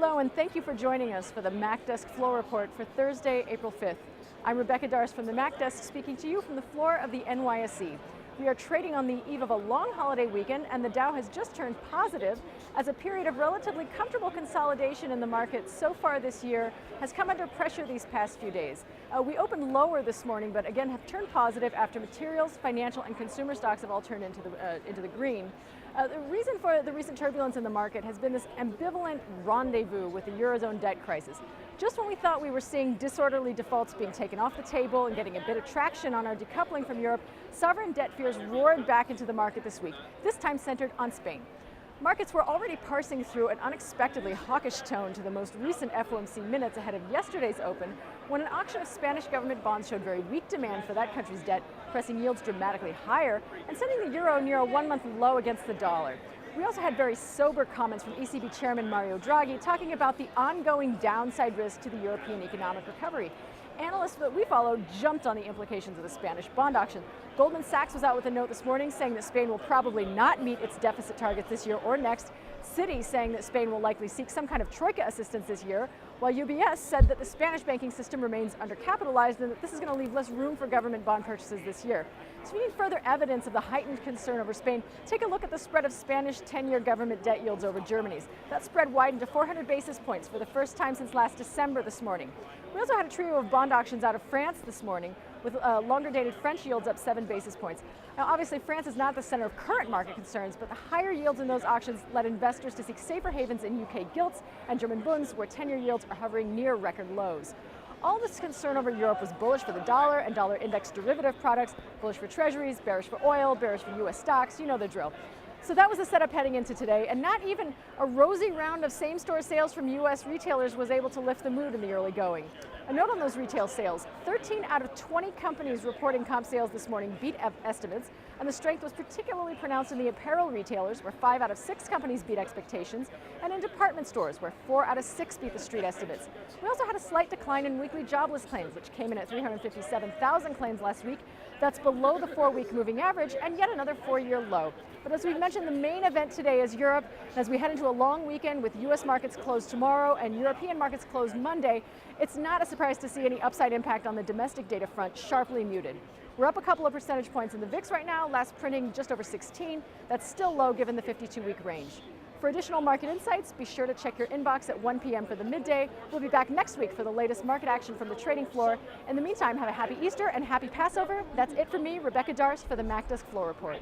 Hello, and thank you for joining us for the MacDesk Floor Report for Thursday, April 5th. I'm Rebecca Darst from the MacDesk, speaking to you from the floor of the NYSE. We are trading on the eve of a long holiday weekend, and the Dow has just turned positive as a period of relatively comfortable consolidation in the market so far this year has come under pressure these past few days. We opened lower this morning, but again have turned positive after materials, financial, and consumer stocks have all turned into the green. The reason for the recent turbulence in the market has been this ambivalent rendezvous with the Eurozone debt crisis. Just when we thought we were seeing disorderly defaults being taken off the table and getting a bit of traction on our decoupling from Europe, sovereign debt fears roared back into the market this week, this time centered on Spain. Markets were already parsing through an unexpectedly hawkish tone to the most recent FOMC minutes ahead of yesterday's open, when an auction of Spanish government bonds showed very weak demand for that country's debt, pressing yields dramatically higher and sending the euro near a one-month low against the dollar. We also had very sober comments from ECB Chairman Mario Draghi talking about the ongoing downside risk to the European economic recovery. Analysts that we followed jumped on the implications of the Spanish bond auction. Goldman Sachs was out with a note this morning saying that Spain will probably not meet its deficit targets this year or next. Citi saying that Spain will likely seek some kind of troika assistance this year, while UBS said that the Spanish banking system remains undercapitalized and that this is going to leave less room for government bond purchases this year. So if you need further evidence of the heightened concern over Spain, take a look at the spread of Spanish 10-year government debt yields over Germany's. That spread widened to 400 basis points for the first time since last December this morning. We also had a trio of bond auctions out of France this morning, with longer-dated French yields up 7 basis points. Now, obviously, France is not the center of current market concerns, but the higher yields in those auctions led investors to seek safer havens in UK gilts and German bunds, where 10-year yields are hovering near record lows. All this concern over Europe was bullish for the dollar and dollar index derivative products, bullish for treasuries, bearish for oil, bearish for US stocks, you know the drill. So that was the setup heading into today, and not even a rosy round of same-store sales from US retailers was able to lift the mood in the early going. A note on those retail sales: 13 out of 20 companies reporting comp sales this morning beat estimates, and the strength was particularly pronounced in the apparel retailers, where 5 out of 6 companies beat expectations, and in department stores, where 4 out of 6 beat the street estimates. We also had a slight decline in weekly jobless claims, which came in at 357,000 claims last week. That's below the 4-week moving average and yet another 4-year low. But as we mentioned, the main event today is Europe. As we head into a long weekend with US markets closed tomorrow and European markets closed Monday, it's not a surprise to see any upside impact on the domestic data front sharply muted. We're up a couple of percentage points in the VIX right now, last printing just over 16. That's still low given the 52-week range. For additional market insights, be sure to check your inbox at 1 p.m. for the midday. We'll be back next week for the latest market action from the trading floor. In the meantime, have a happy Easter and happy Passover. That's it for me, Rebecca Darst, for the MacDesk Floor Report.